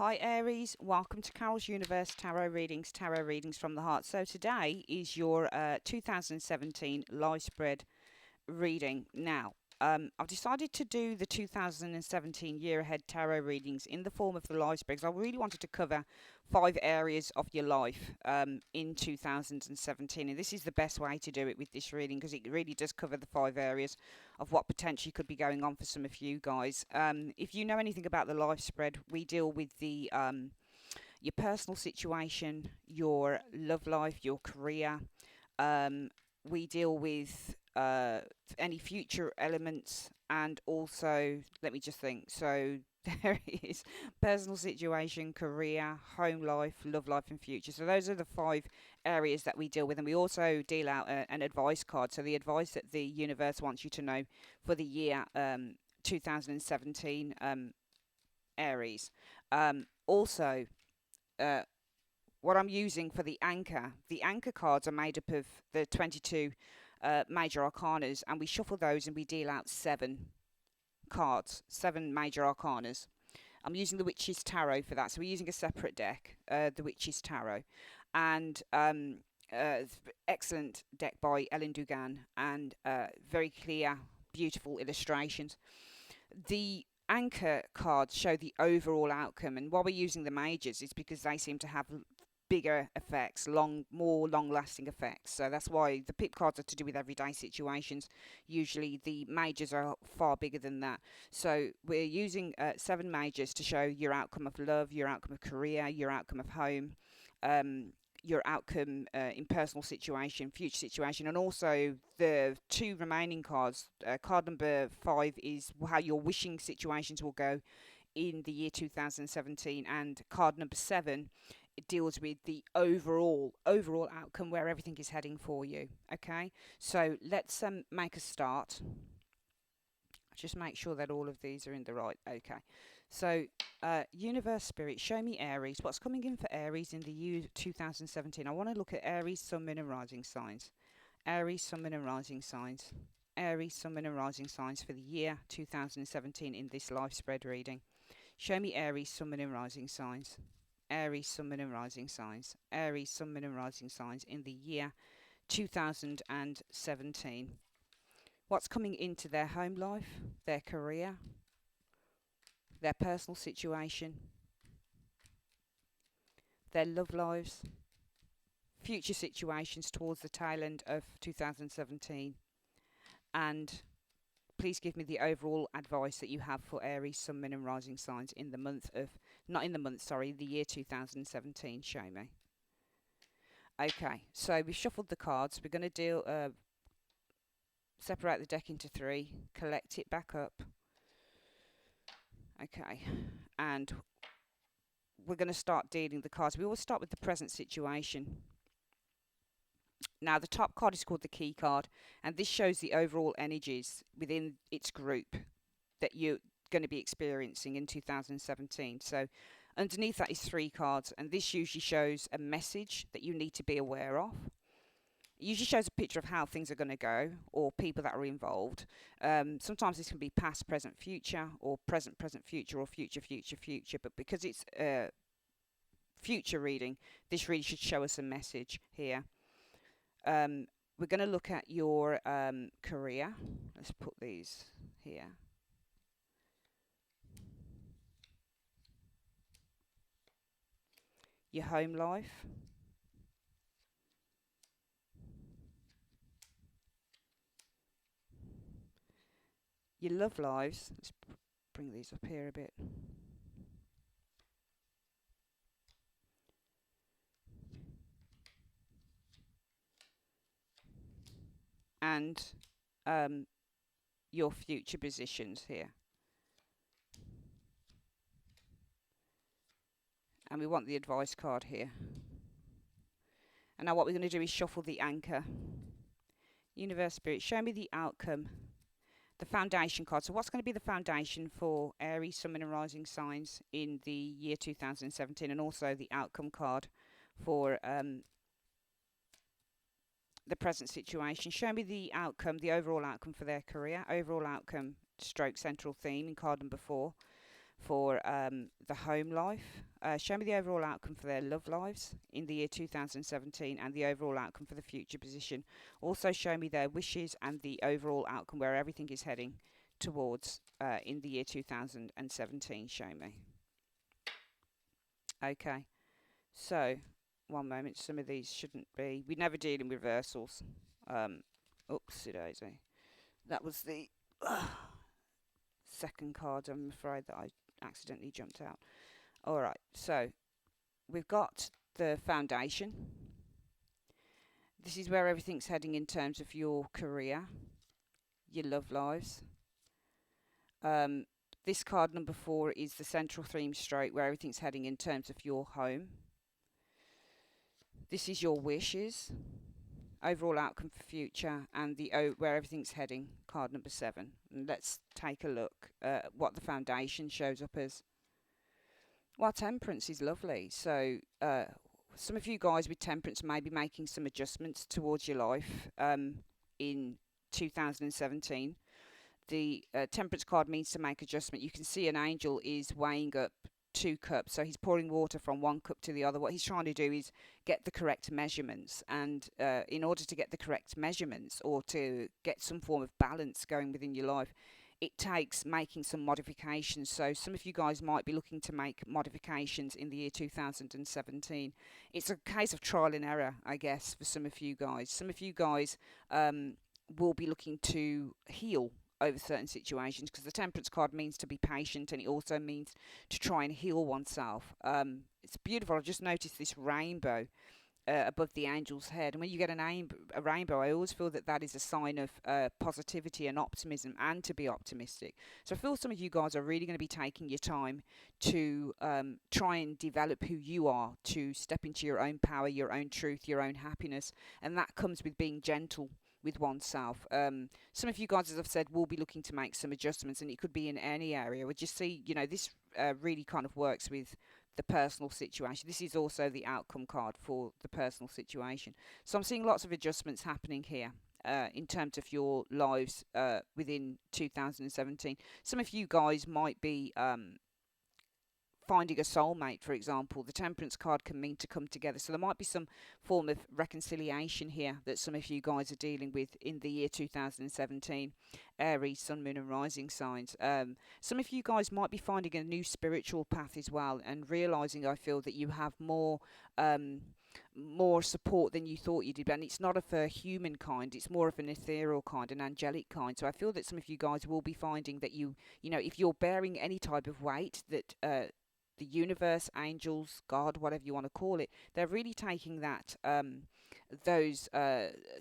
Hi Aries, welcome to Carol's Universe Tarot readings from the heart. So today is your 2017 live spread reading. Now, I've decided to do the 2017 year ahead tarot readings in the form of the live spreads. I really wanted to cover 5 areas of your life in 2017, and this is the best way to do it with this reading because it really does cover the 5 areas of what potentially could be going on for some of you guys. If you know anything about the live spread, we deal with the your personal situation, your love life, your career. Um, we deal with any future elements, and also, let me just think. So there is personal situation, career, home life, love life, and future. So those are the 5 areas that we deal with, and we also deal out an advice card. So the advice that the universe wants you to know for the year 2017 Aries. Also, uh, what I'm using for the anchor cards are made up of the 22 major arcanas, and we shuffle those and we deal out 7 cards, 7 major arcanas. I'm using the Witch's Tarot for that, so we're using a separate deck, the Witch's Tarot, and excellent deck by Ellen Dugan, and very clear, beautiful illustrations. The anchor cards show the overall outcome, and why we're using the majors is because they seem to have bigger effects, more long-lasting effects. So that's why the pip cards are to do with everyday situations. Usually the majors are far bigger than that. So we're using 7 majors to show your outcome of love, your outcome of career, your outcome of home, um, your outcome in personal situation, future situation, and also the 2 remaining cards. Card number 5 is how your wishing situations will go in the year 2017, and card number 7, it deals with the overall outcome, where everything is heading for you. Okay, so let's make a start. Just make sure that all of these are in the right. Okay, so universe spirit, show me Aries. What's coming in for Aries in the year 2017? I want to look at Aries sun, moon and rising signs. Aries sun, moon and rising signs. Aries sun, moon and rising signs for the year 2017 in this live spread reading. Show me Aries sun, moon and rising signs. Aries sun, moon and rising signs. Aries sun, moon and rising signs in the year 2017. What's coming into their home life, their career, their personal situation, their love lives, future situations towards the tail end of 2017, and please give me the overall advice that you have for Aries sun, moon and rising signs in the month of, not in the month, sorry, the year 2017. Show me. Okay, so we've shuffled the cards. We're going to separate the deck into 3, collect it back up. Okay, and we're going to start dealing the cards. We always start with the present situation. Now, the top card is called the key card, and this shows the overall energies within its group that you're going to be experiencing in 2017. So underneath that is 3 cards, and this usually shows a message that you need to be aware of. It usually shows a picture of how things are going to go, or people that are involved. Sometimes this can be past, present, future, or present, present, future, or future, future, future. But because it's a future reading, this really should show us a message here. We're going to look at your career. Let's put these here. Your home life. Your love lives. Let's bring these up here a bit. And your future positions here. And we want the advice card here. And now what we're going to do is shuffle the anchor. Universe spirit, show me the outcome. The foundation card. So what's going to be the foundation for Aries, sun, moon and rising signs in the year 2017, and also the outcome card for the present situation. Show me the outcome, the overall outcome for their career, overall outcome stroke central theme in card number 4 for the home life. Show me the overall outcome for their love lives in the year 2017 and the overall outcome for the future position. Also, show me their wishes and the overall outcome where everything is heading towards in the year 2017. Show me. Okay, so one moment. Some of these shouldn't be. We never deal in reversals. Oopsie daisy. That was the second card. I'm afraid that I accidentally jumped out. All right, so we've got the foundation. This is where everything's heading in terms of your career, your love lives. Um, this card number 4 is the central theme stroke where everything's heading in terms of your home. This is your wishes, overall outcome for future, and the where everything's heading, card number 7. And let's take a look at what the foundation shows up as. Well, temperance is lovely. So some of you guys with temperance may be making some adjustments towards your life in 2017. The temperance card means to make adjustment. You can see an angel is weighing up 2 cups, so he's pouring water from one cup to the other. What he's trying to do is get the correct measurements, and in order to get the correct measurements or to get some form of balance going within your life, it takes making some modifications. So some of you guys might be looking to make modifications in the year 2017. It's a case of trial and error, I guess, for some of you guys. Some of you guys will be looking to heal over certain situations, because the temperance card means to be patient, and it also means to try and heal oneself. It's beautiful. I've just noticed this rainbow above the angel's head, and when you get a rainbow, I always feel that that is a sign of positivity and optimism, and to be optimistic. So I feel some of you guys are really going to be taking your time to try and develop who you are, to step into your own power, your own truth, your own happiness, and that comes with being gentle with oneself. Some of you guys, as I've said, will be looking to make some adjustments, and it could be in any area. We just see, this really kind of works with the personal situation. This is also the outcome card for the personal situation. So I'm seeing lots of adjustments happening here in terms of your lives within 2017. Some of you guys might be finding a soulmate, for example. The temperance card can mean to come together, so there might be some form of reconciliation here that some of you guys are dealing with in the year 2017. Aries, sun, moon and rising signs. Some of you guys might be finding a new spiritual path as well, and realizing, I feel, that you have more support than you thought you did. And it's not of a human kind, it's more of an ethereal kind, an angelic kind. So I feel that some of you guys will be finding that if you're bearing any type of weight, that the universe, angels, God, whatever you want to call it, they're really taking that those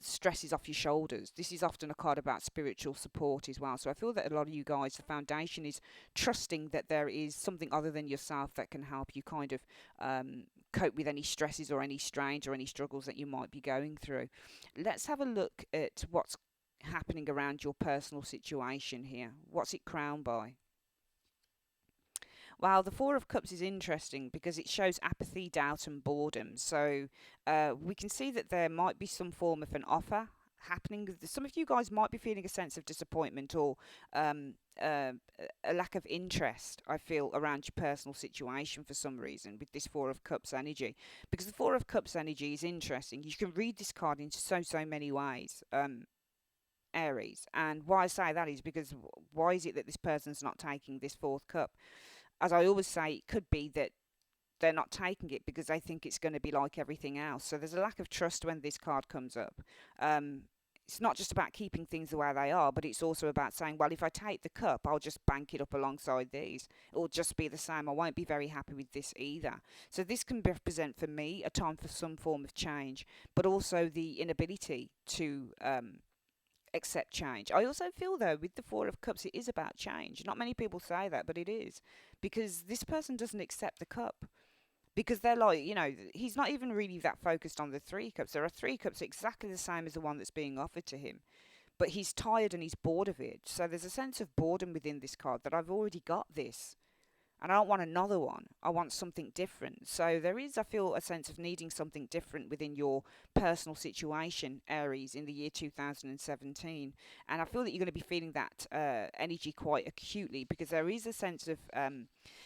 stresses off your shoulders. This is often a card about spiritual support as well. So I feel that a lot of you guys, the foundation is trusting that there is something other than yourself that can help you kind of cope with any stresses or any strains or any struggles that you might be going through. Let's have a look at what's happening around your personal situation here. What's it crowned by? Well, the Four of Cups is interesting because it shows apathy, doubt, and boredom. So we can see that there might be some form of an offer happening. Some of you guys might be feeling a sense of disappointment or a lack of interest, I feel, around your personal situation for some reason with this Four of Cups energy. Because the Four of Cups energy is interesting. You can read this card in so many ways. Aries. And why I say that is because why is it that this person's not taking this fourth cup? As I always say, it could be that they're not taking it because they think it's going to be like everything else. So there's a lack of trust when this card comes up. It's not just about keeping things the way they are, but it's also about saying, well, if I take the cup, I'll just bank it up alongside these. It'll just be the same. I won't be very happy with this either. So this can represent for me a time for some form of change, but also the inability to accept change. I also feel, though, with the Four of Cups, it is about change. Not many people say that, but it is. Because this person doesn't accept the cup. Because they're like, he's not even really that focused on the 3 cups. There are 3 cups exactly the same as the one that's being offered to him. But he's tired and he's bored of it. So there's a sense of boredom within this card that I've already got this. And I don't want another one. I want something different. So there is, I feel, a sense of needing something different within your personal situation, Aries, in the year 2017. And I feel that you're going to be feeling that energy quite acutely, because there is a sense of,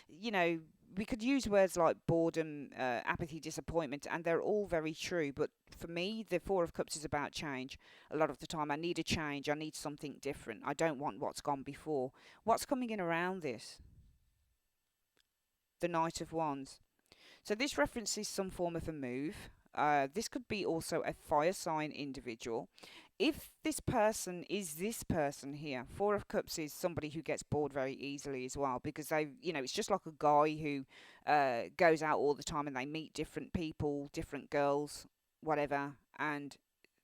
you know, we could use words like boredom, apathy, disappointment, and they're all very true. But for me, the Four of Cups is about change. A lot of the time, I need a change. I need something different. I don't want what's gone before. What's coming in around this? The Knight of Wands. So this references some form of a move. This could be also a fire sign individual. If this person is this person here, Four of Cups is somebody who gets bored very easily as well, because it's just like a guy who goes out all the time and they meet different people, different girls, whatever, and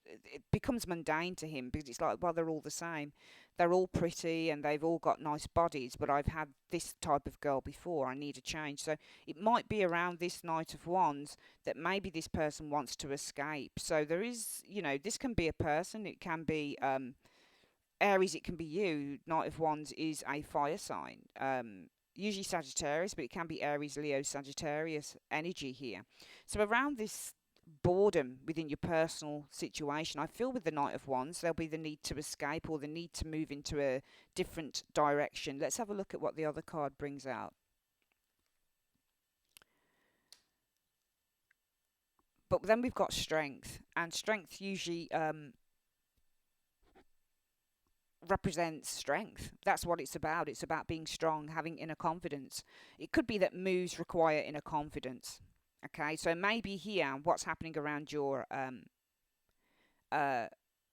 it becomes mundane to him, because it's like, well, they're all the same. They're all pretty and they've all got nice bodies, but I've had this type of girl before. I need a change. So it might be around this Knight of Wands that maybe this person wants to escape. So there is, this can be a person, it can be Aries, it can be you. Knight of Wands is a fire sign. Usually Sagittarius, but it can be Aries, Leo, Sagittarius energy here. So around this boredom within your personal situation, I feel with the Knight of Wands, there'll be the need to escape or the need to move into a different direction. Let's have a look at what the other card brings out. But then we've got strength, and strength usually represents strength. That's what it's about. It's about being strong, having inner confidence. It could be that moves require inner confidence. Okay, so maybe here what's happening around your uh,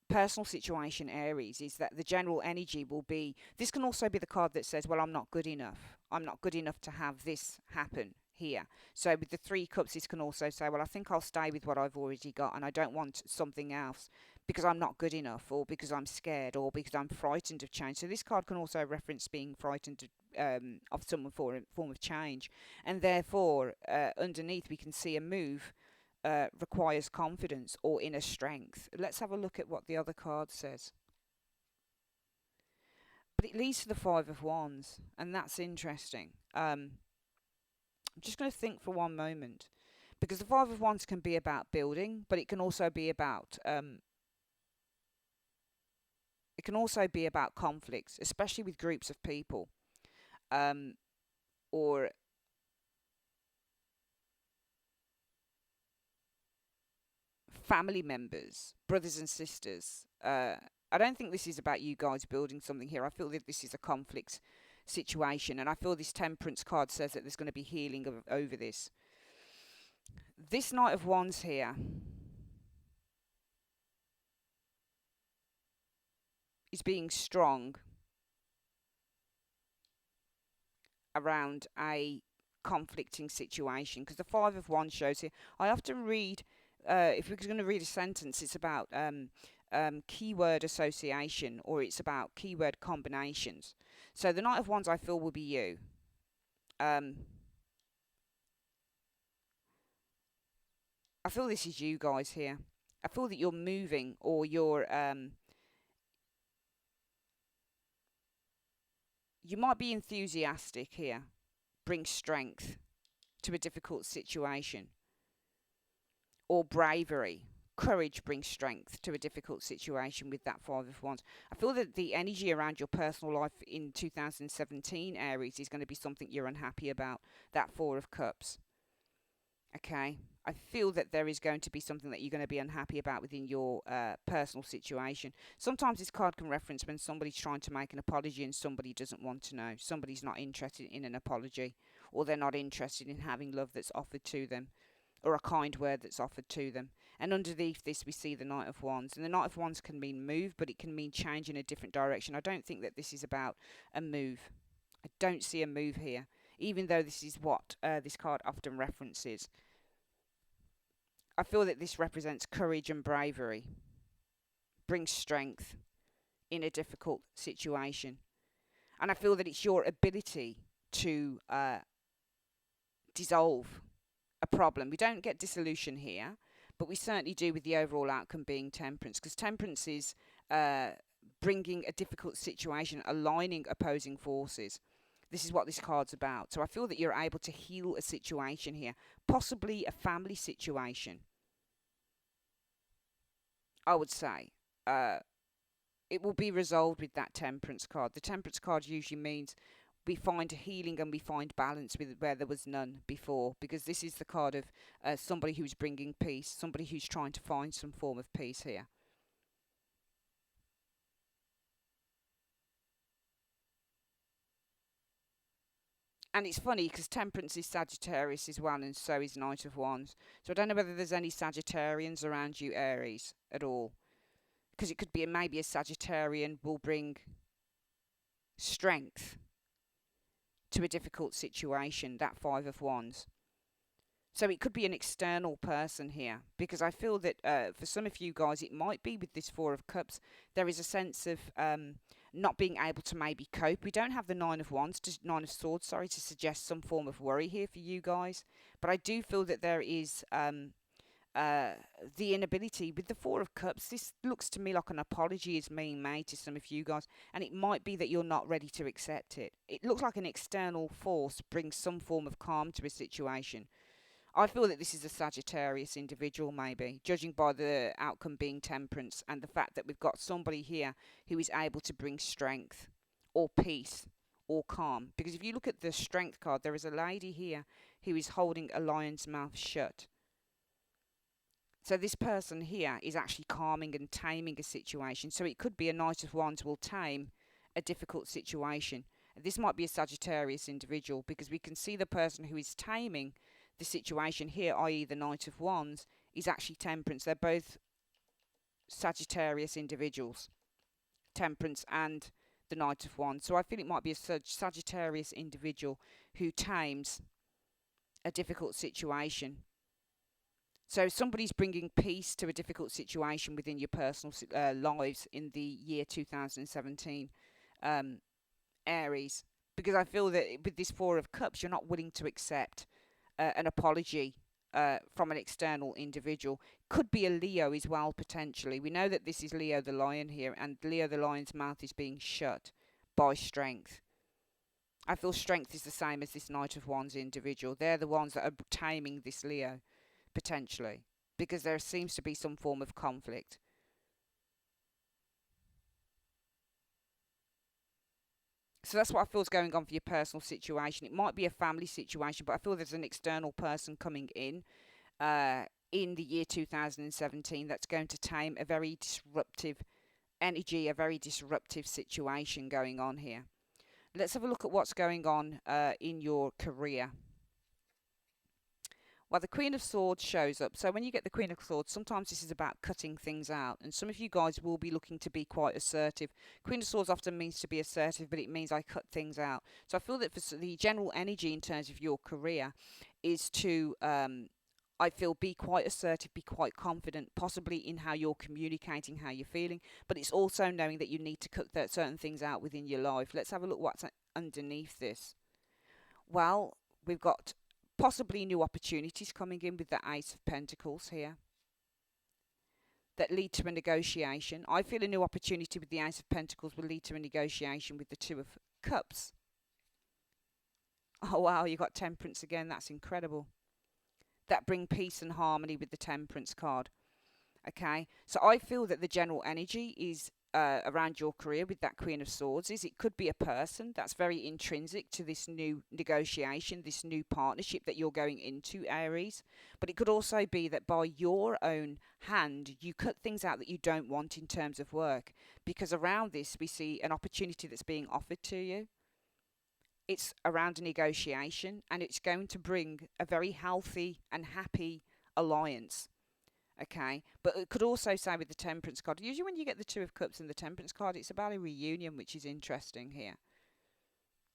personal situation, Aries, is that the general energy will be, this can also be the card that says, well, I'm not good enough. I'm not good enough to have this happen here. So with the Three Cups, this can also say, well, I think I'll stay with what I've already got and I don't want something else because I'm not good enough, or because I'm scared, or because I'm frightened of change. So this card can also reference being frightened of some form of change. And therefore, underneath, we can see a move requires confidence or inner strength. Let's have a look at what the other card says. But it leads to the Five of Wands, and that's interesting. I'm just going to think for one moment, because the Five of Wands can be about building, but it can also be about conflicts, especially with groups of people, or family members, brothers and sisters. I don't think this is about you guys building something here. I feel that this is a conflict situation, and I feel this Temperance card says that there's going to be healing over this. This Knight of Wands here is being strong around a conflicting situation, because the Five of Wands shows here. I often read, if we're going to read a sentence, it's about keyword association, or it's about keyword combinations. So the Knight of Wands, I feel, will be you. I feel this is you guys here. I feel that you're moving, or you might be enthusiastic here, bring strength to a difficult situation, or bravery. Courage brings strength to a difficult situation with that Five of Wands. I feel that the energy around your personal life in 2017, Aries, is going to be something you're unhappy about. That Four of Cups. Okay. I feel that there is going to be something that you're going to be unhappy about within your personal situation. Sometimes this card can reference when somebody's trying to make an apology and somebody doesn't want to know. Somebody's not interested in an apology, or they're not interested in having love that's offered to them, or a kind word that's offered to them. And underneath this, we see the Knight of Wands. And the Knight of Wands can mean move, but it can mean change in a different direction. I don't think that this is about a move. I don't see a move here, even though this is what this card often references. I feel that this represents courage and bravery, brings strength in a difficult situation. And I feel that it's your ability to dissolve a problem. We don't get dissolution here, but we certainly do with the overall outcome being temperance, because temperance is bringing a difficult situation, aligning opposing forces. This is what this card's about. So I feel that you're able to heal a situation here, possibly a family situation, I would say. Uh, it will be resolved with that temperance card. The temperance card usually means we find healing and we find balance with where there was none before, because this is the card of somebody who's bringing peace, somebody who's trying to find some form of peace here. And it's funny because Temperance is Sagittarius as well, and so is Knight of Wands. So I don't know whether there's any Sagittarians around you, Aries, at all. Because it could be maybe a Sagittarian will bring strength to a difficult situation, that Five of Wands. So it could be an external person here, because I feel that for some of you guys, it might be with this Four of Cups. There is a sense of not being able to maybe cope. We don't have the Nine of Swords, sorry, to suggest some form of worry here for you guys. But I do feel that there is uh, the inability with the Four of Cups. This looks to me like an apology is being made to some of you guys, and it might be that you're not ready to accept it. It looks like an external force brings some form of calm to a situation. I feel that this is a Sagittarius individual, maybe, judging by the outcome being temperance and the fact that we've got somebody here who is able to bring strength or peace or calm. Because if you look at the strength card, there is a lady here who is holding a lion's mouth shut. So this person here is actually calming and taming a situation. So it could be a Knight of Wands will tame a difficult situation. This might be a Sagittarius individual, because we can see the person who is taming the situation here, i.e. the Knight of Wands, is actually Temperance. They're both Sagittarius individuals, Temperance and the Knight of Wands. So I feel it might be a Sagittarius individual who tames a difficult situation. So somebody's bringing peace to a difficult situation within your personal lives in the year 2017, um, Aries. Because I feel that with this Four of Cups, you're not willing to accept an apology from an external individual. Could be a Leo as well, potentially. We know that this is Leo the Lion here, and Leo the Lion's mouth is being shut by strength. I feel strength is the same as this Knight of Wands individual. They're the ones that are taming this Leo, potentially, because there seems to be some form of conflict. So that's what I feel is going on for your personal situation. It might be a family situation, but I feel there's an external person coming in the year 2017 that's going to tame a very disruptive energy, a very disruptive situation going on here. Let's have a look at what's going on in your career. Well, the Queen of Swords shows up. So when you get the Queen of Swords, sometimes this is about cutting things out. And some of you guys will be looking to be quite assertive. Queen of Swords often means to be assertive, but it means I cut things out. So I feel that for the general energy in terms of your career is to, I feel, be quite assertive, be quite confident, possibly in how you're communicating, how you're feeling. But it's also knowing that you need to cut certain things out within your life. Let's have a look what's underneath this. Well, we've got possibly new opportunities coming in with the Ace of Pentacles here that lead to a negotiation. I feel a new opportunity with the Ace of Pentacles will lead to a negotiation with the Two of Cups. Oh wow, you got Temperance again. That's incredible. That bring peace and harmony with the Temperance card. Okay, so I feel that the general energy is around your career with that Queen of Swords is it could be a person that's very intrinsic to this new negotiation, this new partnership that you're going into, Aries. But it could also be that by your own hand, you cut things out that you don't want in terms of work. Because around this, we see an opportunity that's being offered to you. It's around a negotiation, and it's going to bring a very healthy and happy alliance. Okay, but it could also say with the Temperance card, usually when you get the Two of Cups and the Temperance card, it's about a reunion, which is interesting here.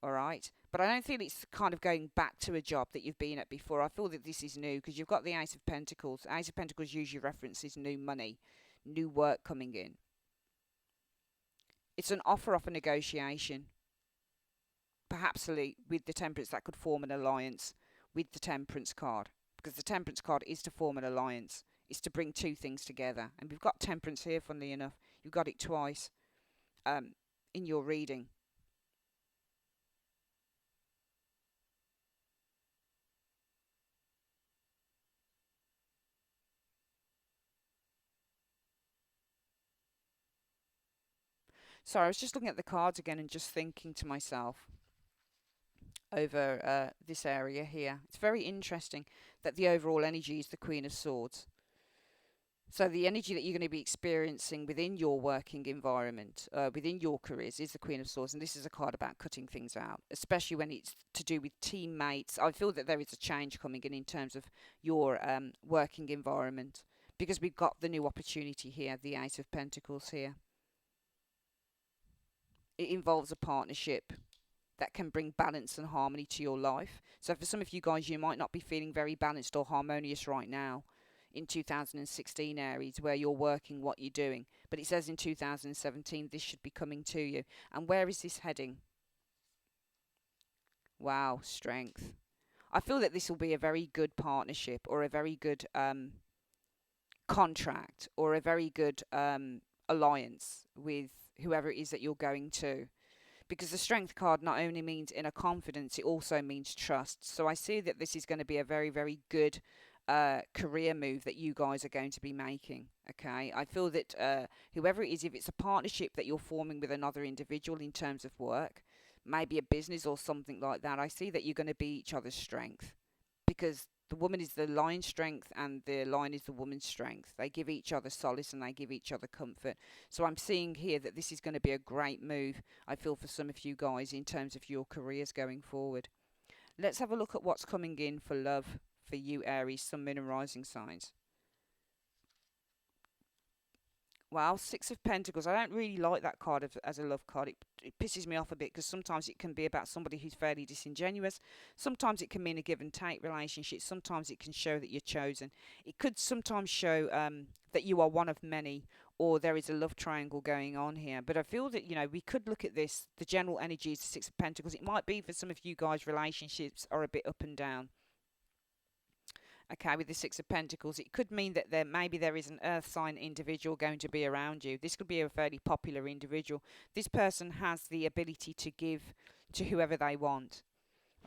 All right, but I don't feel it's kind of going back to a job that you've been at before. I feel that this is new because you've got the Ace of Pentacles. Ace of Pentacles usually references new money, new work coming in. It's an offer off a negotiation. Perhaps with the Temperance that could form an alliance with the Temperance card, because the Temperance card is to form an alliance. Is to bring two things together. And we've got Temperance here, funnily enough. You've got it twice in your reading. Sorry, I was just looking at the cards again and just thinking to myself over this area here. It's very interesting that the overall energy is the Queen of Swords. So the energy that you're going to be experiencing within your working environment, within your careers, is the Queen of Swords, and this is a card about cutting things out, especially when it's to do with teammates. I feel that there is a change coming in terms of your working environment, because we've got the new opportunity here, the Ace of Pentacles here. It involves a partnership that can bring balance and harmony to your life. So for some of you guys, you might not be feeling very balanced or harmonious right now in 2016, Aries, where you're working what you're doing. But it says in 2017, this should be coming to you. And where is this heading? Wow, strength. I feel that this will be a very good partnership, or a very good contract, or a very good alliance with whoever it is that you're going to, because the strength card not only means inner confidence, it also means trust. So I see that this is going to be a very, very good career move that you guys are going to be making. Okay, I feel that whoever it is, if it's a partnership that you're forming with another individual in terms of work, maybe a business or something like that, I see that you're going to be each other's strength, because the woman is the lion's strength and the lion is the woman's strength. They give each other solace and they give each other comfort. So I'm seeing here that this is going to be a great move, I feel, for some of you guys in terms of your careers going forward. Let's have a look at what's coming in for love for you, Aries, Sun, Moon, and Rising signs. Well, Six of Pentacles. I don't really like that card as a love card. It pisses me off a bit, because sometimes it can be about somebody who's fairly disingenuous. Sometimes it can mean a give and take relationship. Sometimes it can show that you're chosen. It could sometimes show that you are one of many, or there is a love triangle going on here. But I feel that, we could look at this. The general energy is the Six of Pentacles. It might be for some of you guys, relationships are a bit up and down. Okay, with the Six of Pentacles, it could mean that there is an earth sign individual going to be around you. This could be a fairly popular individual. This person has the ability to give to whoever they want.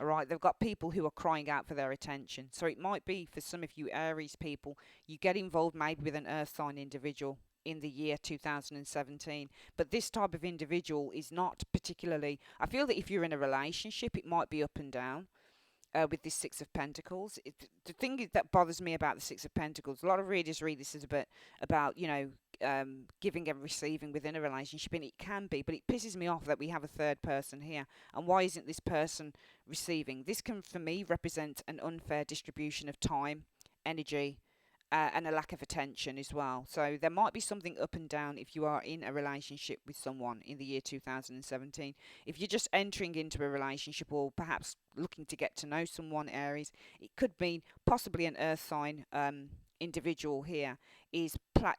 All right, they've got people who are crying out for their attention. So it might be for some of you Aries people, you get involved maybe with an earth sign individual in the year 2017. But this type of individual is not particularly, I feel that if you're in a relationship, it might be up and down with this Six of Pentacles. The thing that bothers me about the Six of Pentacles, a lot of readers read this as a bit about, giving and receiving within a relationship, and it can be, but it pisses me off that we have a third person here. And why isn't this person receiving? This can, for me, represent an unfair distribution of time, energy, and a lack of attention as well. So there might be something up and down if you are in a relationship with someone in the year 2017. If you're just entering into a relationship, or perhaps looking to get to know someone, Aries, it could mean possibly an earth sign individual here is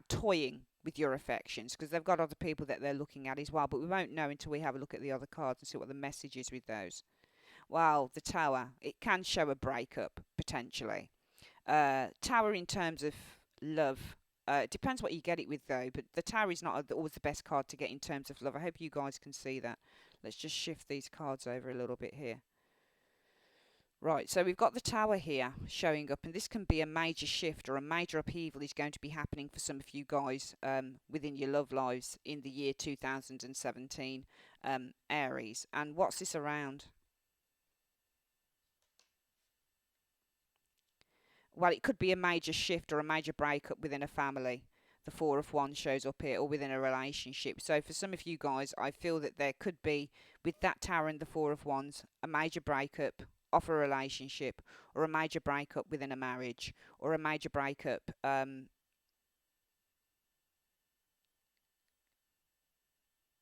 toying with your affections, because they've got other people that they're looking at as well. But we won't know until we have a look at the other cards and see what the message is with those. Well, the Tower, it can show a breakup potentially. Tower in terms of love. It depends what you get it with, though, but the Tower is not always the best card to get in terms of love. I hope you guys can see that. Let's just shift these cards over a little bit here. Right, so we've got the Tower here showing up, and this can be a major shift or a major upheaval is going to be happening for some of you guys within your love lives in the year 2017, Aries. And what's this around? Well, it could be a major shift or a major breakup within a family. The Four of Wands shows up here, or within a relationship. So for some of you guys, I feel that there could be, with that Tower and the Four of Wands, a major breakup of a relationship, or a major breakup within a marriage, or a major breakup.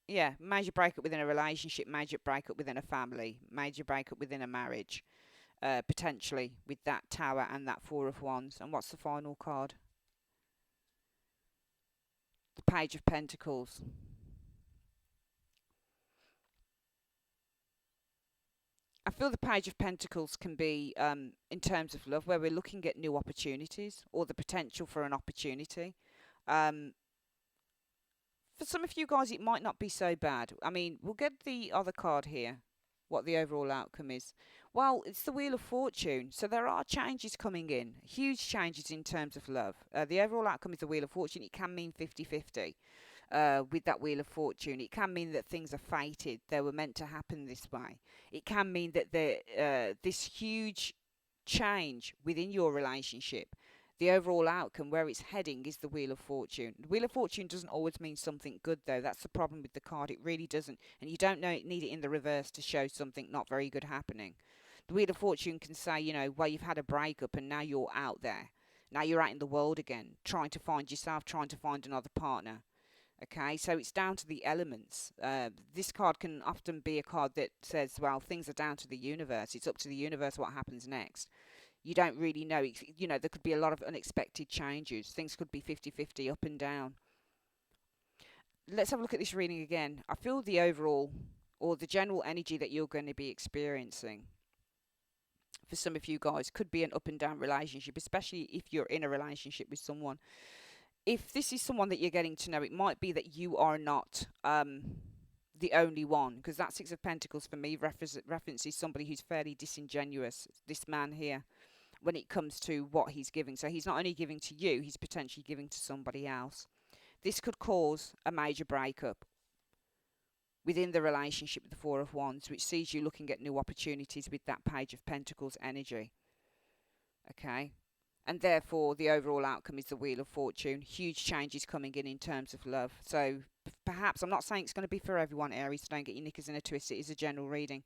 Yeah, major breakup within a relationship, major breakup within a family, major breakup within a marriage. Potentially with that Tower and that Four of Wands. And what's the final card? The Page of Pentacles. I feel the Page of Pentacles can be, in terms of love, where we're looking at new opportunities, or the potential for an opportunity. Um, for some of you guys, it might not be so bad. I mean, we'll get the other card here, what the overall outcome is. Well, it's the Wheel of Fortune. So there are changes coming in, huge changes in terms of love. The overall outcome is the Wheel of Fortune. It can mean 50-50. with that Wheel of Fortune. It can mean that things are fated; they were meant to happen this way. It can mean that this huge change within your relationship, the overall outcome where it's heading, is the Wheel of Fortune. The Wheel of Fortune doesn't always mean something good, though. That's the problem with the card. It really doesn't, and you don't need it in the reverse to show something not very good happening. The Wheel of Fortune can say, well, you've had a breakup and now you're out there. Now you're out in the world again, trying to find yourself, trying to find another partner. Okay, so it's down to the elements. This card can often be a card that says, well, things are down to the universe. It's up to the universe what happens next. You don't really know. There could be a lot of unexpected changes. Things could be 50-50, up and down. Let's have a look at this reading again. I feel the overall or the general energy that you're going to be experiencing for some of you guys could be an up and down relationship, especially if you're in a relationship with someone. If this is someone that you're getting to know, it might be that you are not the only one, because that Six of Pentacles for me references somebody who's fairly disingenuous, this man here, when it comes to what he's giving. So he's not only giving to you, he's potentially giving to somebody else. This could cause a major breakup within the relationship with the Four of Wands, which sees you looking at new opportunities with that Page of Pentacles energy. Okay? And therefore, the overall outcome is the Wheel of Fortune. Huge changes coming in terms of love. So perhaps, I'm not saying it's going to be for everyone, Aries, so don't get your knickers in a twist. It is a general reading.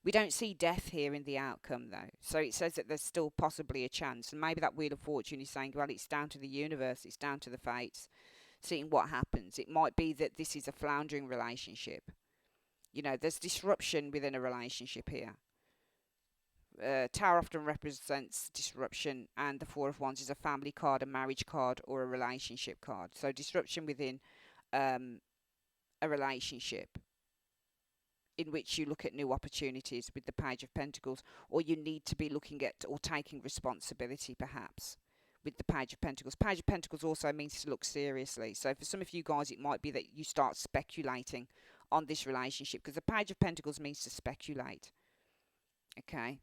We don't see death here in the outcome, though. So it says that there's still possibly a chance. And maybe that Wheel of Fortune is saying, well, it's down to the universe. It's down to the fates. Seeing what happens. It might be that this is a floundering relationship. There's disruption within a relationship here. Tower often represents disruption, and the Four of Wands is a family card, a marriage card, or a relationship card. So disruption within a relationship in which you look at new opportunities with the Page of Pentacles, or you need to be looking at or taking responsibility perhaps with the Page of Pentacles. Page of Pentacles also means to look seriously. So for some of you guys, it might be that you start speculating on this relationship, because the Page of Pentacles means to speculate. Okay.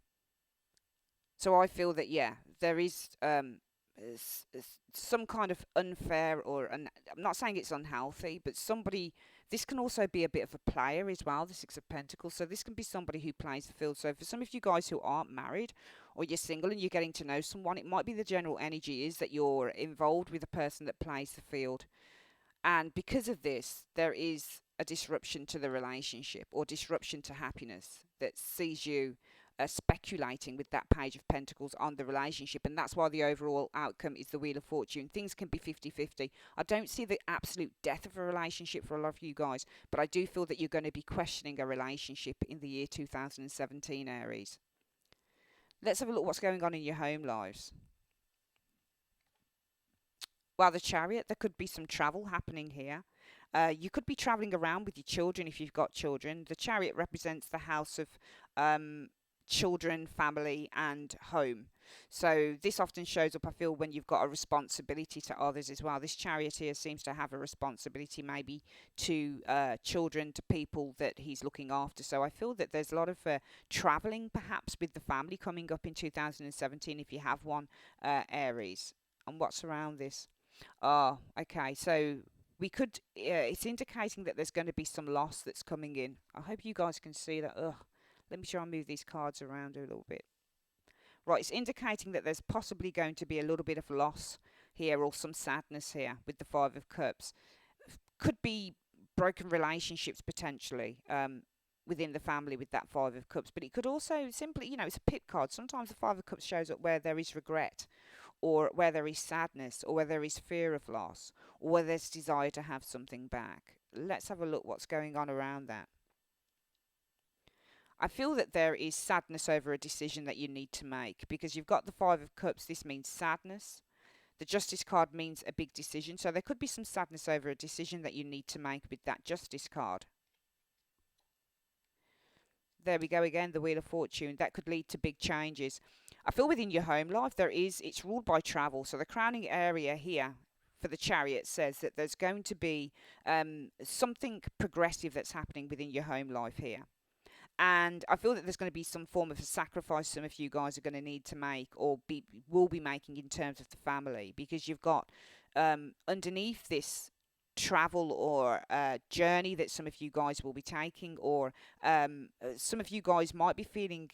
So I feel that, yeah, there is some kind of unfair, I'm not saying it's unhealthy, but this can also be a bit of a player as well, the Six of Pentacles. So this can be somebody who plays the field. So for some of you guys who aren't married, or you're single and you're getting to know someone, it might be the general energy is that you're involved with a person that plays the field. And because of this, there is a disruption to the relationship, or disruption to happiness, that sees you speculating with that Page of Pentacles on the relationship. And that's why the overall outcome is the Wheel of Fortune. Things can be 50-50. I don't see the absolute death of a relationship for a lot of you guys, but I do feel that you're going to be questioning a relationship in the year 2017, Aries. Let's have a look what's going on in your home lives. Well, the Chariot, there could be some travel happening here. You could be traveling around with your children if you've got children. The Chariot represents the house of children, family, and home. So this often shows up, I feel, when you've got a responsibility to others as well. This Chariot here seems to have a responsibility maybe to children, to people that he's looking after. So I feel that there's a lot of traveling perhaps with the family coming up in 2017 if you have one, Aries. And what's around this? Oh, okay. So we could, it's indicating that there's going to be some loss that's coming in. I hope you guys can see that. Ugh. Let me try and move these cards around a little bit. Right, it's indicating that there's possibly going to be a little bit of loss here, or some sadness here with the Five of Cups. Could be broken relationships potentially within the family with that Five of Cups. But it could also simply, it's a pit card. Sometimes the Five of Cups shows up where there is regret, or where there is sadness, or where there is fear of loss, or where there's desire to have something back. Let's have a look what's going on around that. I feel that there is sadness over a decision that you need to make, because you've got the Five of Cups. This means sadness. The Justice card means a big decision. So there could be some sadness over a decision that you need to make with that Justice card. There we go again, the Wheel of Fortune. That could lead to big changes. I feel within your home life, it's ruled by travel. So the crowning area here for the Chariot says that there's going to be something progressive that's happening within your home life here. And I feel that there's going to be some form of a sacrifice some of you guys are going to need to make, or will be making in terms of the family, because you've got underneath this travel or journey that some of you guys will be taking, or some of you guys might be feeling.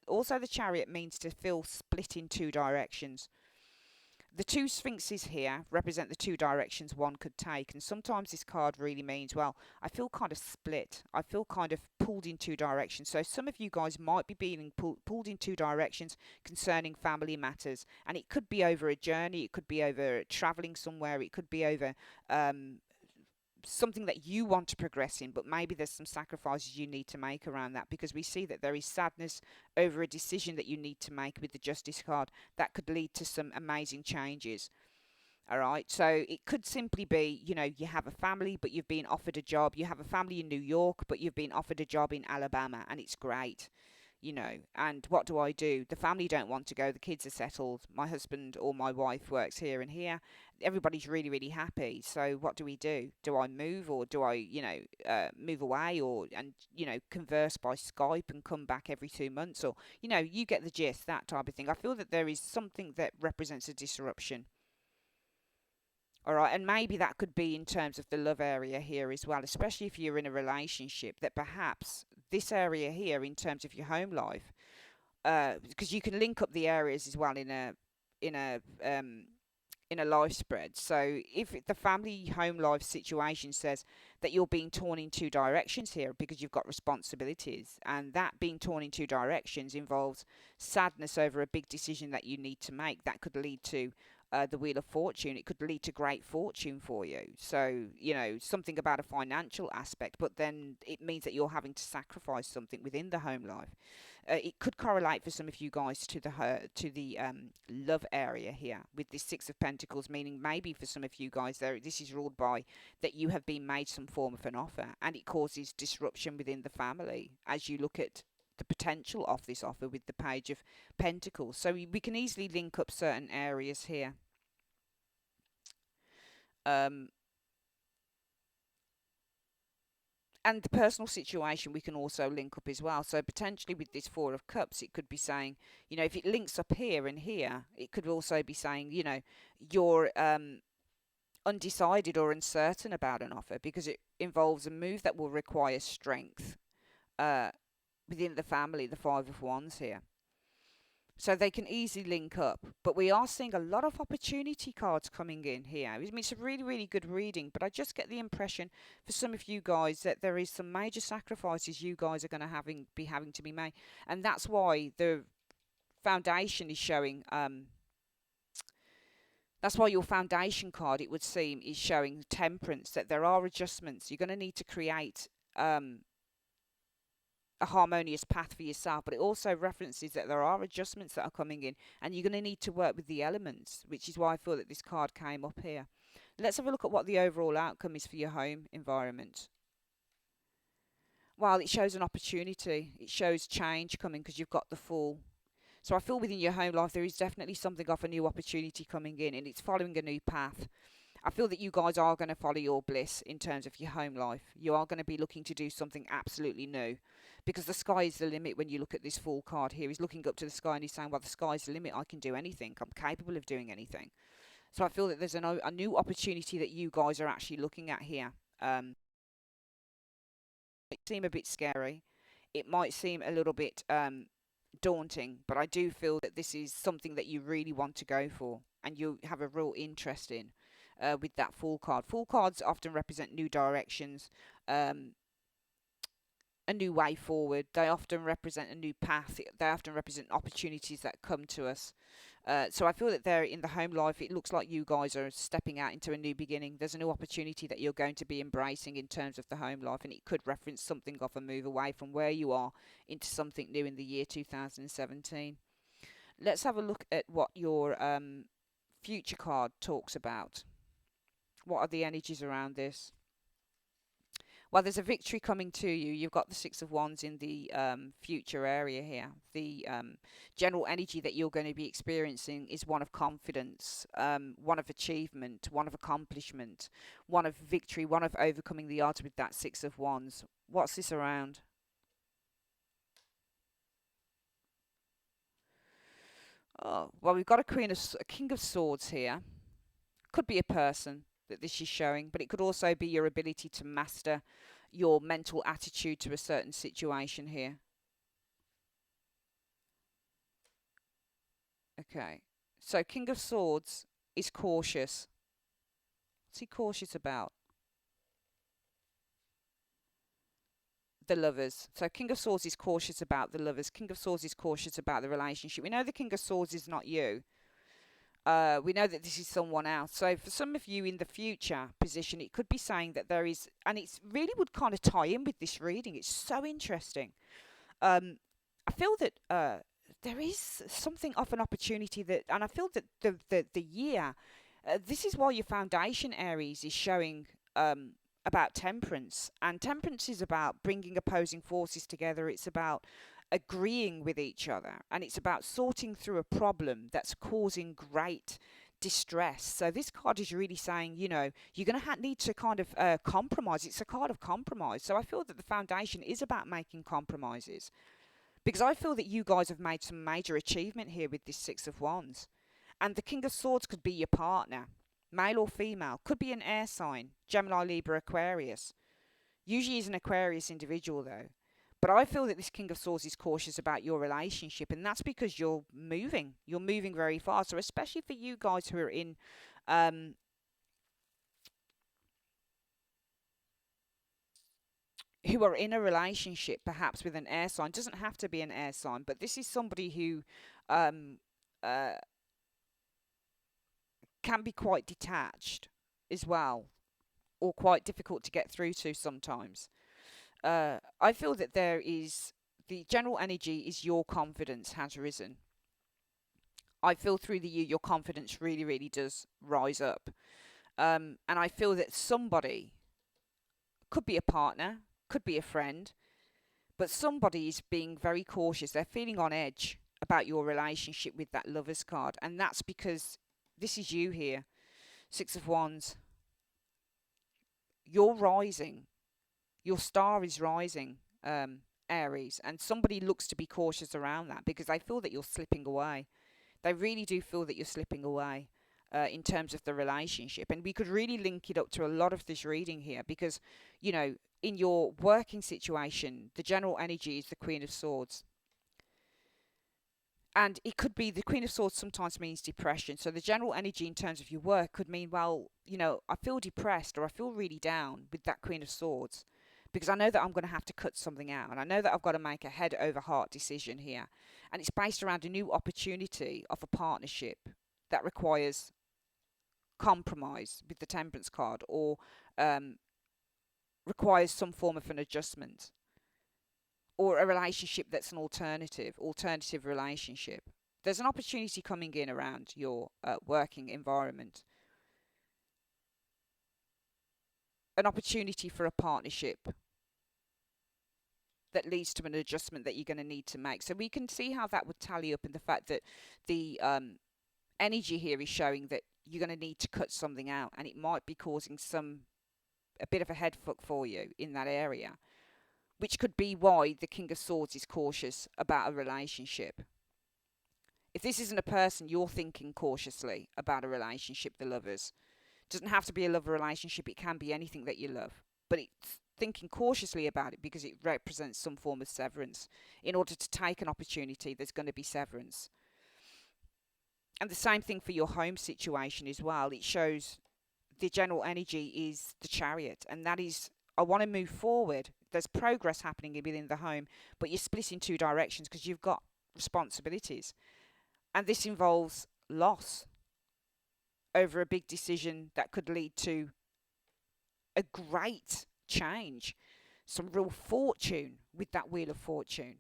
Also, the chariot means to feel split in two directions. The two sphinxes here represent the two directions one could take, and sometimes this card really means, well, I feel kind of split. I feel kind of pulled in two directions. So some of you guys might be being pulled in two directions concerning family matters, and it could be over a journey, it could be over traveling somewhere, it could be over um, something that you want to progress in, but maybe there's some sacrifices you need to make around that, because we see that there is sadness over a decision that you need to make with the Justice card that could lead to some amazing changes. All right. So it could simply be, you have a family, but you've been offered a job. You have a family in New York, but you've been offered a job in Alabama, and it's great. And what do I do? The family don't want to go. The kids are settled. My husband or my wife works here and here. Everybody's really, really happy. So what do we do? Do I move, or do I, move away, or converse by Skype and come back every 2 months, or you get the gist, that type of thing. I feel that there is something that represents a disruption. All right, and maybe that could be in terms of the love area here as well, especially if you're in a relationship, that perhaps this area here in terms of your home life, because you can link up the areas as well in a in a life spread. So if the family home life situation says that you're being torn in two directions here because you've got responsibilities, and that being torn in two directions involves sadness over a big decision that you need to make, that could lead to the Wheel of Fortune. It could lead to great fortune for you. So, something about a financial aspect, but then it means that you're having to sacrifice something within the home life. It could correlate for some of you guys to the love area here with this Six of Pentacles, meaning maybe for some of you guys there this is ruled by that you have been made some form of an offer, and it causes disruption within the family as you look at the potential of this offer with the Page of Pentacles. So we can easily link up certain areas here. Um, and the personal situation we can also link up as well. So potentially with this Four of Cups, it could be saying, if it links up here and here, it could also be saying, you're undecided or uncertain about an offer because it involves a move that will require strength uh, within the family, the Five of Wands here. So they can easily link up. But we are seeing a lot of opportunity cards coming in here. I mean, it's a really, really good reading, but I just get the impression for some of you guys that there is some major sacrifices you guys are going to be having to be made. And that's why the foundation is showing, that's why your foundation card, it would seem, is showing temperance, that there are adjustments. You're going to need to create a harmonious path for yourself, but it also references that there are adjustments that are coming in, and you're going to need to work with the elements, which is why I feel that this card came up here. Let's have a look at what the overall outcome is for your home environment. Well, it shows an opportunity. It shows change coming because you've got the Fool. So I feel within your home life there is definitely something of a new opportunity coming in, and it's following a new path. I feel that you guys are going to follow your bliss in terms of your home life. You are going to be looking to do something absolutely new, because the sky is the limit. When you look at this Fool card here, he's looking up to the sky and he's saying, well, the sky's the limit. I can do anything. I'm capable of doing anything. So I feel that there's a new opportunity that you guys are actually looking at here. It might seem a bit scary. It might seem a little bit daunting, but I do feel that this is something that you really want to go for and you have a real interest in with that Fool card. Fool cards often represent new directions, a new way forward. They often represent a new path. They often represent opportunities that come to us. So I feel that there in the home life, it looks like you guys are stepping out into a new beginning. There's a new opportunity that you're going to be embracing in terms of the home life, and it could reference something of a move away from where you are into something new in the year 2017. Let's have a look at what your future card talks about. What are the energies around this? Well, there's a victory coming to you. You've got the Six of Wands in the future area here. The general energy that you're going to be experiencing is one of confidence, one of achievement, one of accomplishment, one of victory, one of overcoming the odds with that Six of Wands. What's this around? Oh, well, we've got a King of Swords here. Could be a person. that this is showing, but it could also be your ability to master your mental attitude to a certain situation here. Okay. So King of Swords is cautious. What's he cautious about? The lovers. So King of Swords is cautious about the lovers. King of Swords is cautious about the relationship. We know the King of Swords is not you. We know that this is someone else. So for some of you in the future position, it could be saying that there is, and it's really would kind of tie in with this reading. It's so interesting. I feel that there is something of an opportunity that, and I feel that the year, this is why your foundation Aries is showing about temperance, and temperance is about bringing opposing forces together. It's about agreeing with each other, and it's about sorting through a problem that's causing great distress. So this card is really saying, you're going to need to kind of compromise. It's a card of compromise. So I feel that the foundation is about making compromises, because I feel that you guys have made some major achievement here with this Six of Wands. And the King of Swords could be your partner, male or female, could be an air sign, Gemini, Libra, Aquarius. Usually is an Aquarius individual though. But I feel that this King of Swords is cautious about your relationship, and that's because you're moving. You're moving very fast. So especially for you guys um, who are in a relationship, perhaps with an air sign, doesn't have to be an air sign, but this is somebody who um, uh, can be quite detached as well, or quite difficult to get through to sometimes. I feel that there is the general energy is your confidence has risen. I feel through the year your confidence really, really does rise up. And I feel that somebody could be a partner, could be a friend, but somebody is being very cautious. They're feeling on edge about your relationship with that Lovers card. And that's because this is you here. Six of Wands. You're rising. Your star is rising, Aries. And somebody looks to be cautious around that because they feel that you're slipping away. They really do feel that you're slipping away in terms of the relationship. And we could really link it up to a lot of this reading here because, in your working situation, the general energy is the Queen of Swords. And it could be the Queen of Swords sometimes means depression. So the general energy in terms of your work could mean, well, I feel depressed or I feel really down with that Queen of Swords because I know that I'm going to have to cut something out. And I know that I've got to make a head over heart decision here. And it's based around a new opportunity of a partnership that requires compromise with the Temperance card, or requires some form of an adjustment, or a relationship that's an alternative relationship. There's an opportunity coming in around your working environment, an opportunity for a partnership that leads to an adjustment that you're going to need to make. So we can see how that would tally up in the fact that the energy here is showing that you're going to need to cut something out, and it might be causing a bit of a head fuck for you in that area, which could be why the King of Swords is cautious about a relationship. If this isn't a person, you're thinking cautiously about a relationship, the Lovers. It doesn't have to be a love relationship, it can be anything that you love. But it's thinking cautiously about it because it represents some form of severance. In order to take an opportunity, there's going to be severance. And the same thing for your home situation as well. It shows the general energy is the Chariot, and that is, I want to move forward. There's progress happening within the home, but you're split in two directions because you've got responsibilities. And this involves loss over a big decision that could lead to a great change, some real fortune with that Wheel of Fortune.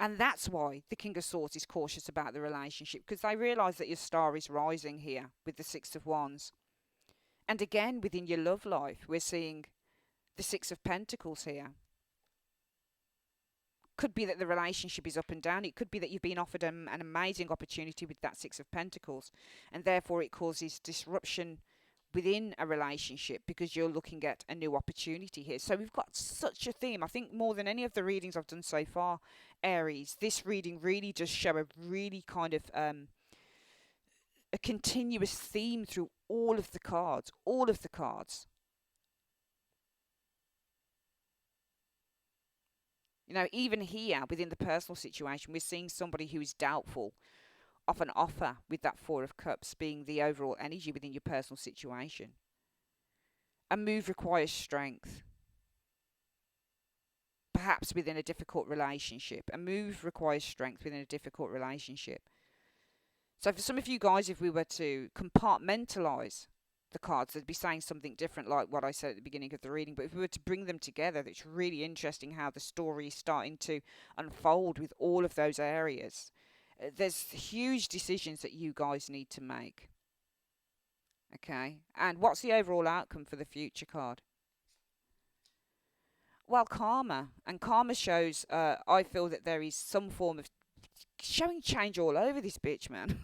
And that's why the King of Swords is cautious about the relationship, because they realise that your star is rising here with the Six of Wands. And again, within your love life, we're seeing the Six of Pentacles here. Could be that the relationship is up and down. It could be that you've been offered an amazing opportunity with that Six of Pentacles, and therefore it causes disruption within a relationship because you're looking at a new opportunity here. So we've got such a theme. I think more than any of the readings I've done so far, Aries, this reading really does show a really kind of a continuous theme through all of the cards, all of the cards. You know, even here within the personal situation, we're seeing somebody who is doubtful of an offer, with that Four of Cups being the overall energy within your personal situation. A move requires strength, perhaps within a difficult relationship. A move requires strength within a difficult relationship. So for some of you guys, if we were to compartmentalize the cards, they'd be saying something different, like what I said at the beginning of the reading. But if we were to bring them together, it's really interesting how the story is starting to unfold with all of those areas. There's huge decisions that you guys need to make. Okay, and what's the overall outcome for the future card? Well, karma, and karma shows. I feel that there is some form of showing change all over this bitch, man.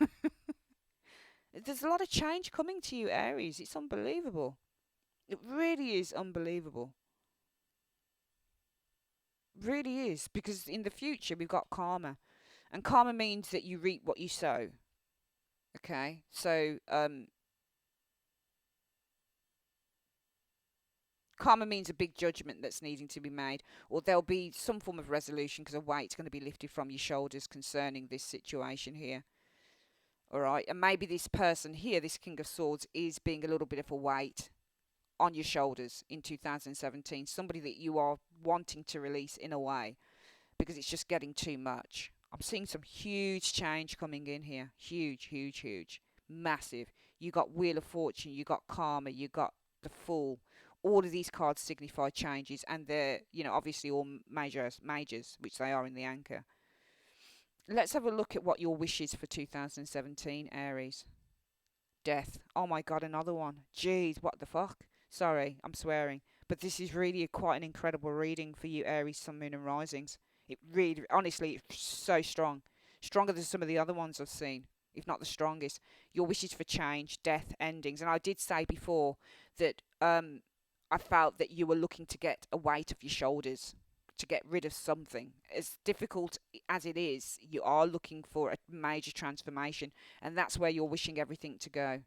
There's a lot of change coming to you, Aries. It's unbelievable. It really is unbelievable. Really is, because in the future we've got karma, and karma means that you reap what you sow. Okay, so karma means a big judgment that's needing to be made, or there'll be some form of resolution because a weight's going to be lifted from your shoulders concerning this situation here. All right, and maybe this person here, this King of Swords, is being a little bit of a weight on your shoulders in 2017. Somebody that you are wanting to release in a way because it's just getting too much. I'm seeing some huge change coming in here. Huge, huge, huge. Massive. You got Wheel of Fortune, you got Karma, you got the Fool. All of these cards signify changes, and they're, obviously all majors, which they are in the anchor. Let's have a look at what your wish is for 2017, Aries. Death. Oh my god, another one. Jeez, what the fuck? Sorry, I'm swearing. But this is really quite an incredible reading for you, Aries, Sun, Moon, and Risings. It really, honestly, it's so strong. Stronger than some of the other ones I've seen, if not the strongest. Your wishes for change, death, endings. And I did say before that I felt that you were looking to get a weight off your shoulders, to get rid of something. As difficult as it is, you are looking for a major transformation, and that's where you're wishing everything to go.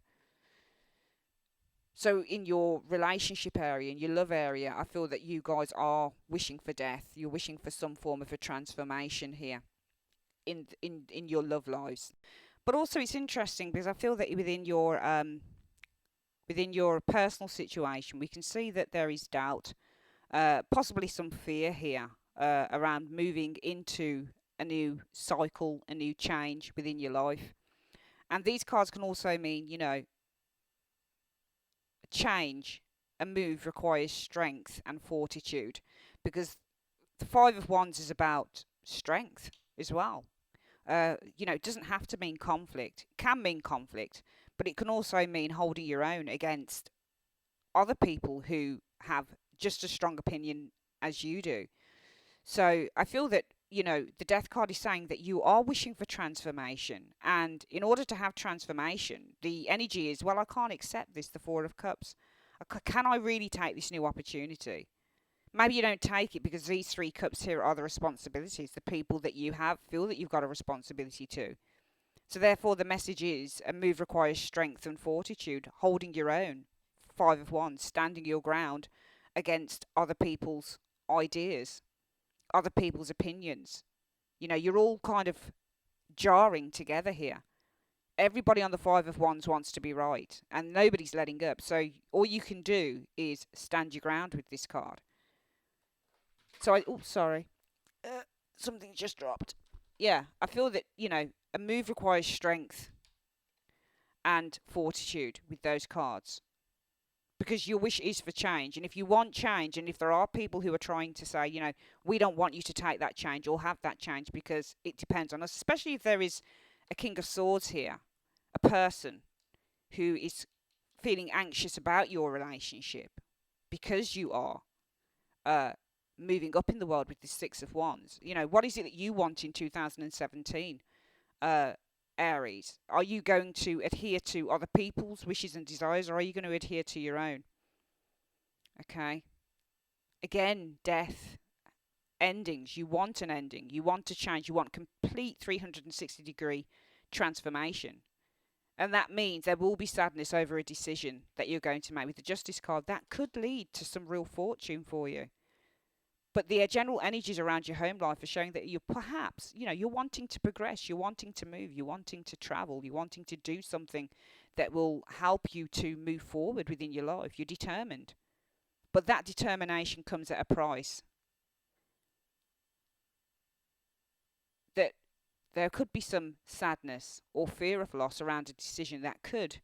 So in your relationship area, in your love area, I feel that you guys are wishing for death. You're wishing for some form of a transformation here in your love lives. But also it's interesting because I feel that within your personal situation, we can see that there is doubt, possibly some fear here around moving into a new cycle, a new change within your life. And these cards can also mean, change, a move requires strength and fortitude, because the Five of Wands is about strength as well. It doesn't have to mean conflict. It can mean conflict, but it can also mean holding your own against other people who have just as strong opinion as you do. So I feel that, the Death card is saying that you are wishing for transformation. And in order to have transformation, the energy is, well, I can't accept this, the Four of Cups. Can I really take this new opportunity? Maybe you don't take it because these three cups here are the responsibilities, the people that you have feel that you've got a responsibility to. So therefore the message is a move requires strength and fortitude, holding your own. Five of Wands, standing your ground against other people's ideas, other people's opinions. You're all kind of jarring together here. Everybody on the Five of Wands wants to be right, and nobody's letting up. So all you can do is stand your ground with this card. So sorry, something just dropped. Yeah, I feel that a move requires strength and fortitude with those cards, because your wish is for change. And if you want change, and if there are people who are trying to say, we don't want you to take that change or have that change because it depends on us, especially if there is a King of Swords here, a person who is feeling anxious about your relationship because you are moving up in the world with the Six of Wands. What is it that you want in 2017, Aries? Are you going to adhere to other people's wishes and desires, or are you going to adhere to your own? Okay. Again, death, endings. You want an ending. You want to change. You want complete 360-degree transformation. And that means there will be sadness over a decision that you're going to make with the Justice card. That could lead to some real fortune for you. But the general energies around your home life are showing that you're perhaps, you're wanting to progress, you're wanting to move, you're wanting to travel, you're wanting to do something that will help you to move forward within your life. You're determined. But that determination comes at a price. That there could be some sadness or fear of loss around a decision that could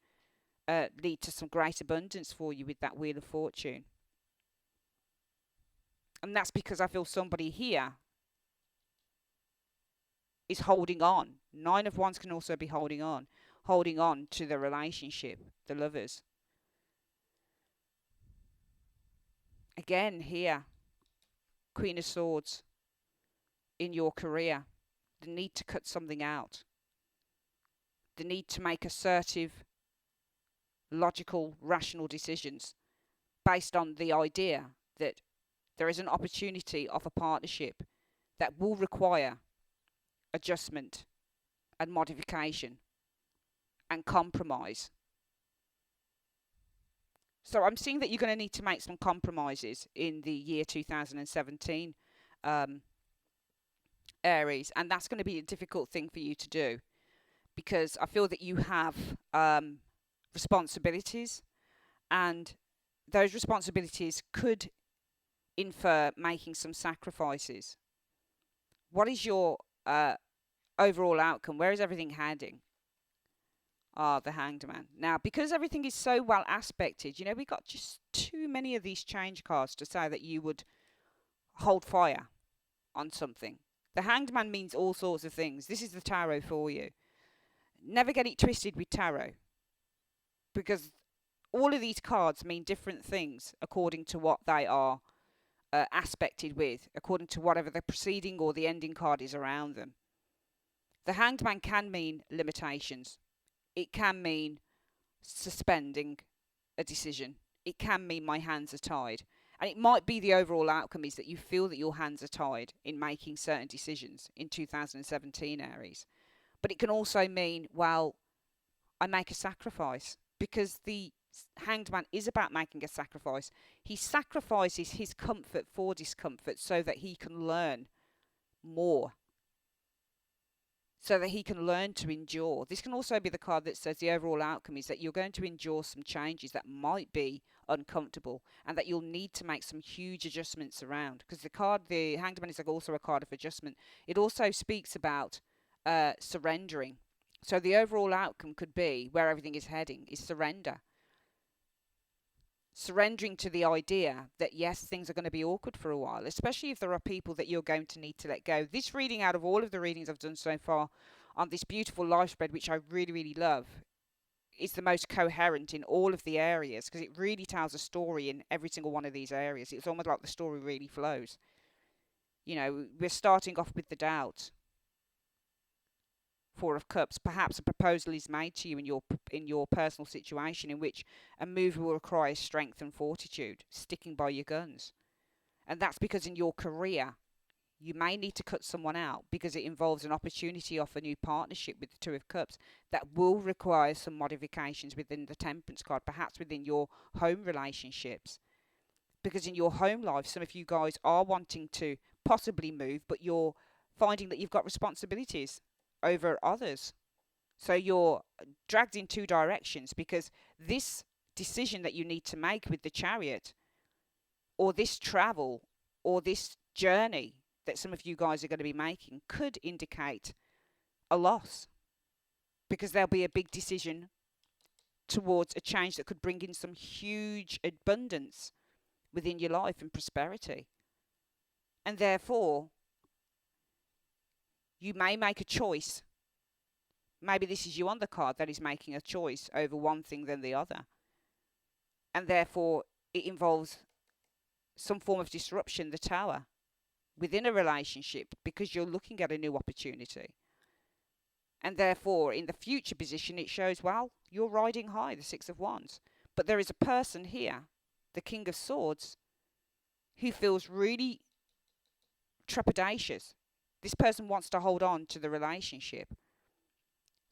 lead to some great abundance for you with that Wheel of Fortune. And that's because I feel somebody here is holding on. Nine of Wands can also be holding on to the relationship, the lovers. Again, here, Queen of Swords, in your career, the need to cut something out, the need to make assertive, logical, rational decisions based on the idea that there is an opportunity of a partnership that will require adjustment and modification and compromise. So I'm seeing that you're going to need to make some compromises in the year 2017, Aries, and that's going to be a difficult thing for you to do because I feel that you have responsibilities, and those responsibilities could infer making some sacrifices. What is your overall outcome? Where is everything heading? The Hanged Man. Now, because everything is so well aspected, we got just too many of these change cards to say that you would hold fire on something. The Hanged Man means all sorts of things. This is the tarot for you. Never get it twisted with tarot, because all of these cards mean different things according to what they are aspected with, according to whatever the preceding or the ending card is around them. The Hanged Man can mean limitations. It can mean suspending a decision. It can mean my hands are tied. And it might be the overall outcome is that you feel that your hands are tied in making certain decisions in 2017, Aries. But it can also mean, well, I make a sacrifice, because the Hanged Man is about making a sacrifice. He sacrifices his comfort for discomfort so that he can learn more, so that he can learn to endure. This can also be the card that says the overall outcome is that you're going to endure some changes that might be uncomfortable and that you'll need to make some huge adjustments around. Because the Hanged Man is also a card of adjustment. It also speaks about surrendering. So the overall outcome could be, where everything is heading, is surrender. Surrendering to the idea that yes, things are going to be awkward for a while, especially if there are people that you're going to need to let go. This reading, out of all of the readings I've done so far on this beautiful life spread, which I really, really love, is the most coherent in all of the areas, because it really tells a story in every single one of these areas. It's almost like the story really flows. We're starting off with the doubt. Four of Cups. Perhaps a proposal is made to you in your personal situation in which a move will require strength and fortitude, sticking by your guns. And that's because in your career, you may need to cut someone out because it involves an opportunity of a new partnership with the Two of Cups that will require some modifications within the Temperance card, perhaps within your home relationships. Because in your home life, some of you guys are wanting to possibly move, but you're finding that you've got responsibilities over others. So you're dragged in two directions, because this decision that you need to make with the Chariot, or this travel, or this journey that some of you guys are going to be making, could indicate a loss, because there'll be a big decision towards a change that could bring in some huge abundance within your life and prosperity. And therefore, you may make a choice. Maybe this is you on the card that is making a choice over one thing than the other. And therefore, it involves some form of disruption, the Tower, within a relationship, because you're looking at a new opportunity. And therefore, in the future position, it shows, well, you're riding high, the Six of Wands. But there is a person here, the King of Swords, who feels really trepidatious. This person wants to hold on to the relationship.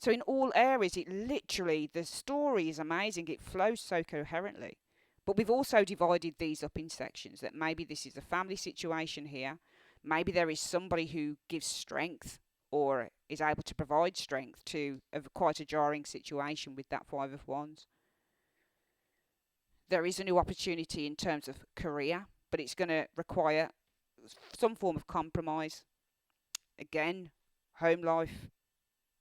So in all areas, it literally, the story is amazing. It flows so coherently. But we've also divided these up in sections, that maybe this is a family situation here. Maybe there is somebody who gives strength or is able to provide strength to quite a jarring situation with that Five of Wands. There is a new opportunity in terms of career, but it's going to require some form of compromise. Again, home life,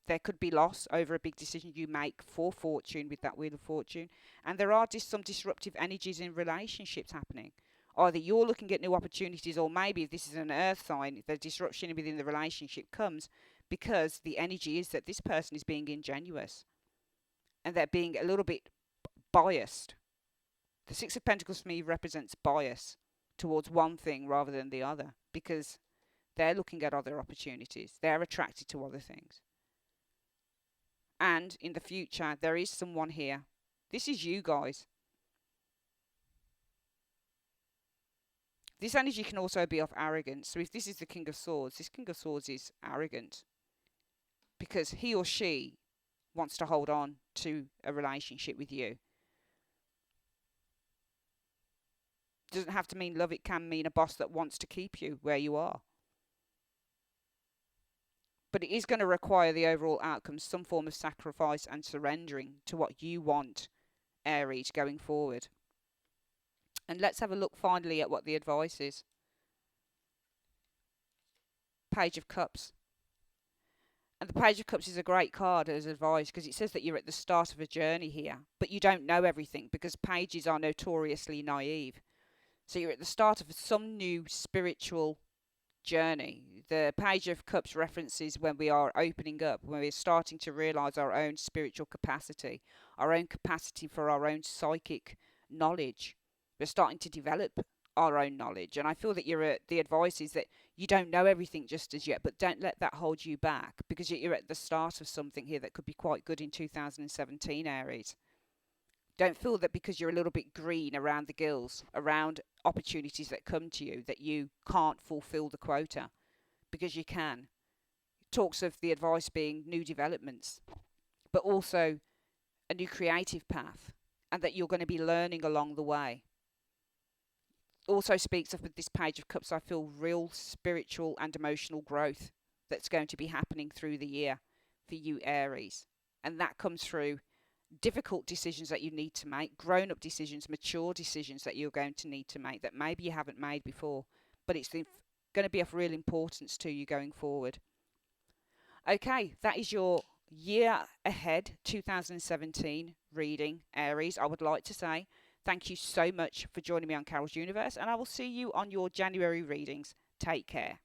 there could be loss over a big decision you make for fortune with that Wheel of Fortune. And there are some disruptive energies in relationships happening. Either you're looking at new opportunities, or maybe if this is an earth sign, the disruption within the relationship comes because the energy is that this person is being ingenuous and they're being a little bit biased. The Six of Pentacles for me represents bias towards one thing rather than the other, because they're looking at other opportunities. They're attracted to other things. And in the future, there is someone here. This is you guys. This energy can also be of arrogance. So if this is the King of Swords, this King of Swords is arrogant because he or she wants to hold on to a relationship with you. Doesn't have to mean love. It can mean a boss that wants to keep you where you are. But it is going to require the overall outcome, some form of sacrifice and surrendering to what you want, Aries, going forward. And let's have a look finally at what the advice is. Page of Cups. And the Page of Cups is a great card as advice because it says that you're at the start of a journey here, but you don't know everything because pages are notoriously naive. So you're at the start of some new spiritual journey. The Page of Cups references when we are opening up, when we're starting to realize our own spiritual capacity, our own capacity for our own psychic knowledge. We're starting to develop our own knowledge, and I feel that the advice is that you don't know everything just as yet, but don't let that hold you back, because you're at the start of something here that could be quite good in 2017, Aries. Don't feel that because you're a little bit green around the gills, around opportunities that come to you, that you can't fulfill the quota, because you can. It talks of the advice being new developments, but also a new creative path, and that you're going to be learning along the way. Also speaks of, with this Page of Cups, I feel real spiritual and emotional growth that's going to be happening through the year for you, Aries. And that comes through difficult decisions that you need to make, grown-up decisions, mature decisions that you're going to need to make that maybe you haven't made before, but it's going to be of real importance to you going forward. Okay, that is your year ahead 2017 reading, Aries. I would like to say thank you so much for joining me on Carol's Universe, and I will see you on your January readings. Take care.